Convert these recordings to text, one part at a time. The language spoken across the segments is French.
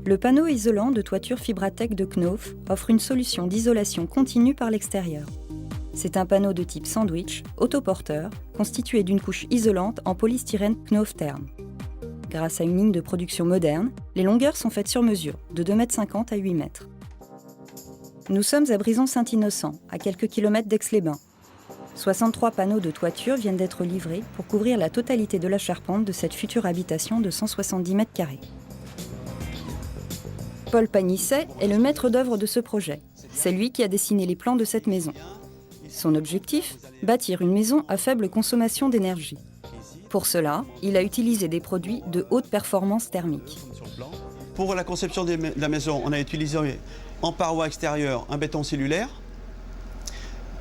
Le panneau isolant de toiture Fibratec de Knauf offre une solution d'isolation continue par l'extérieur. C'est un panneau de type sandwich, autoporteur, constitué d'une couche isolante en polystyrène Knauf Therm. Grâce à une ligne de production moderne, les longueurs sont faites sur mesure, de 2,50 m à 8 m. Nous sommes à Brison-Saint-Innocent, à quelques kilomètres d'Aix-les-Bains. 63 panneaux de toiture viennent d'être livrés pour couvrir la totalité de la charpente de cette future habitation de 170 m². Paul Panisset est le maître d'œuvre de ce projet. C'est lui qui a dessiné les plans de cette maison. Son objectif ? Bâtir une maison à faible consommation d'énergie. Pour cela, il a utilisé des produits de haute performance thermique. Pour la conception de la maison, on a utilisé en paroi extérieure un béton cellulaire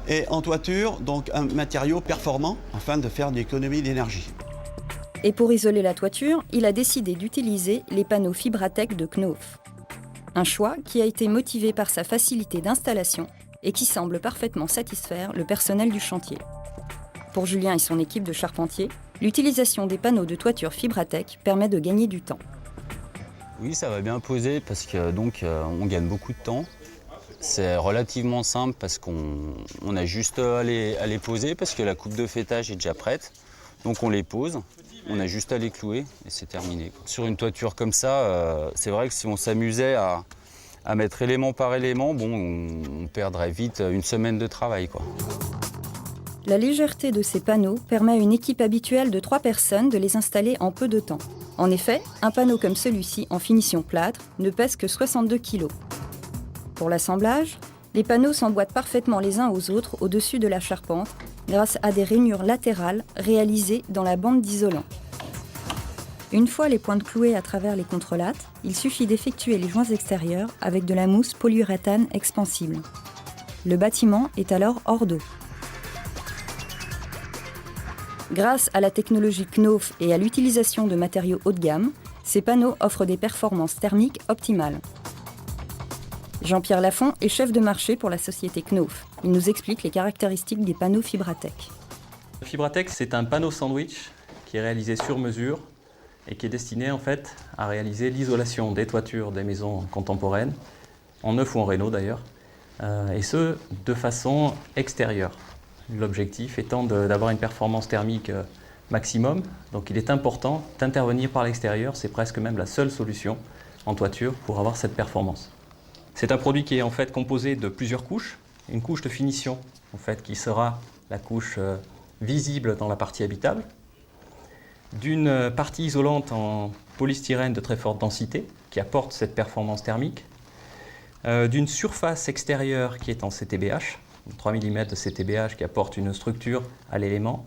et en toiture, donc un matériau performant afin de faire de l'économie d'énergie. Et pour isoler la toiture, il a décidé d'utiliser les panneaux Fibratec de Knauf. Un choix qui a été motivé par sa facilité d'installation et qui semble parfaitement satisfaire le personnel du chantier. Pour Julien et son équipe de charpentiers, l'utilisation des panneaux de toiture Fibratec permet de gagner du temps. Oui, ça va bien poser parce que on gagne beaucoup de temps. C'est relativement simple parce qu'on a juste à les poser parce que la coupe de fêtage est déjà prête. Donc on les pose, on a juste à les clouer et c'est terminé. Sur une toiture comme ça, c'est vrai que si on s'amusait à mettre élément par élément, on perdrait vite une semaine de travail, quoi. La légèreté de ces panneaux permet à une équipe habituelle de 3 personnes de les installer en peu de temps. En effet, un panneau comme celui-ci en finition plâtre ne pèse que 62 kg. Pour l'assemblage, les panneaux s'emboîtent parfaitement les uns aux autres au-dessus de la charpente grâce à des rainures latérales réalisées dans la bande d'isolant. Une fois les pointes clouées à travers les contrelates, il suffit d'effectuer les joints extérieurs avec de la mousse polyuréthane expansible. Le bâtiment est alors hors d'eau. Grâce à la technologie Knauf et à l'utilisation de matériaux haut de gamme, ces panneaux offrent des performances thermiques optimales. Jean-Pierre Lafont est chef de marché pour la société Knauf. Il nous explique les caractéristiques des panneaux Fibratec. Fibratec, c'est un panneau sandwich qui est réalisé sur mesure et qui est destiné en fait à réaliser l'isolation des toitures des maisons contemporaines, en neuf ou en réno d'ailleurs, et ce de façon extérieure. L'objectif étant d'avoir une performance thermique maximum, donc il est important d'intervenir par l'extérieur, c'est presque même la seule solution en toiture pour avoir cette performance. C'est un produit qui est en fait composé de plusieurs couches, une couche de finition en fait, qui sera la couche visible dans la partie habitable, d'une partie isolante en polystyrène de très forte densité qui apporte cette performance thermique, d'une surface extérieure qui est en CTBH, 3 mm de CTBH qui apporte une structure à l'élément,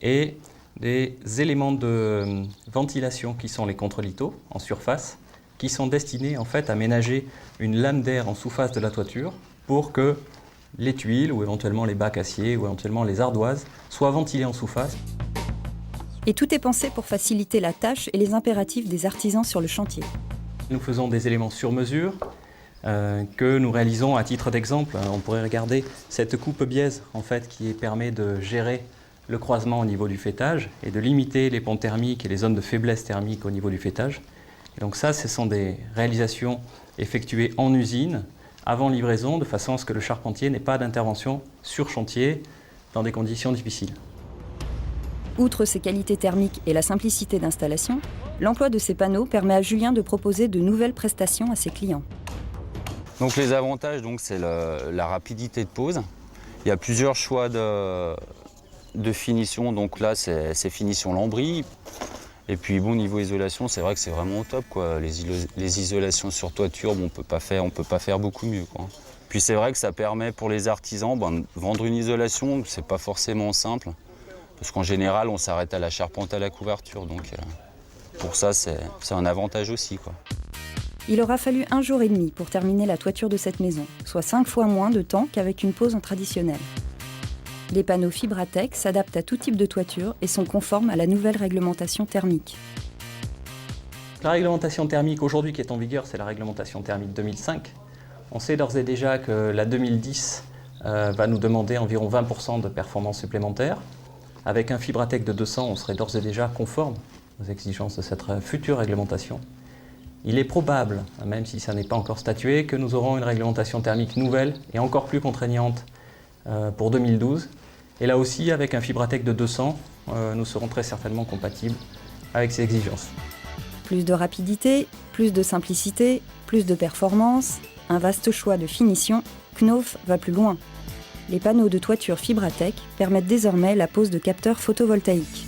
et des éléments de ventilation qui sont les contrelithos en surface, qui sont destinés en fait à ménager une lame d'air en sous-face de la toiture pour que les tuiles ou éventuellement les bacs acier ou éventuellement les ardoises soient ventilées en sous-face. Et tout est pensé pour faciliter la tâche et les impératifs des artisans sur le chantier. Nous faisons des éléments sur mesure que nous réalisons à titre d'exemple. On pourrait regarder cette coupe biaise en fait, qui permet de gérer le croisement au niveau du fêtage et de limiter les ponts thermiques et les zones de faiblesse thermique au niveau du fêtage. Et donc ça, ce sont des réalisations effectuées en usine, avant livraison, de façon à ce que le charpentier n'ait pas d'intervention sur chantier dans des conditions difficiles. Outre ses qualités thermiques et la simplicité d'installation, l'emploi de ces panneaux permet à Julien de proposer de nouvelles prestations à ses clients. Donc les avantages, c'est la rapidité de pose. Il y a plusieurs choix de finition, donc là c'est finition lambris. Et puis niveau isolation, c'est vrai que c'est vraiment au top, quoi. Les isolations sur toiture, on peut pas faire beaucoup mieux, quoi. Puis c'est vrai que ça permet pour les artisans de vendre une isolation, c'est pas forcément simple. Parce qu'en général, on s'arrête à la charpente, à la couverture. Donc pour ça, c'est un avantage aussi, quoi. Il aura fallu 1 jour et demi pour terminer la toiture de cette maison, soit 5 fois moins de temps qu'avec une pose en traditionnel. Les panneaux Fibratec s'adaptent à tout type de toiture et sont conformes à la nouvelle réglementation thermique. La réglementation thermique aujourd'hui qui est en vigueur, c'est la réglementation thermique 2005. On sait d'ores et déjà que la 2010 va nous demander environ 20% de performance supplémentaire. Avec un Fibratec de 200, on serait d'ores et déjà conforme aux exigences de cette future réglementation. Il est probable, même si ça n'est pas encore statué, que nous aurons une réglementation thermique nouvelle et encore plus contraignante pour 2012. Et là aussi, avec un Fibratec de 200, nous serons très certainement compatibles avec ces exigences. Plus de rapidité, plus de simplicité, plus de performance, un vaste choix de finition, Knauf va plus loin. Les panneaux de toiture Fibratec permettent désormais la pose de capteurs photovoltaïques.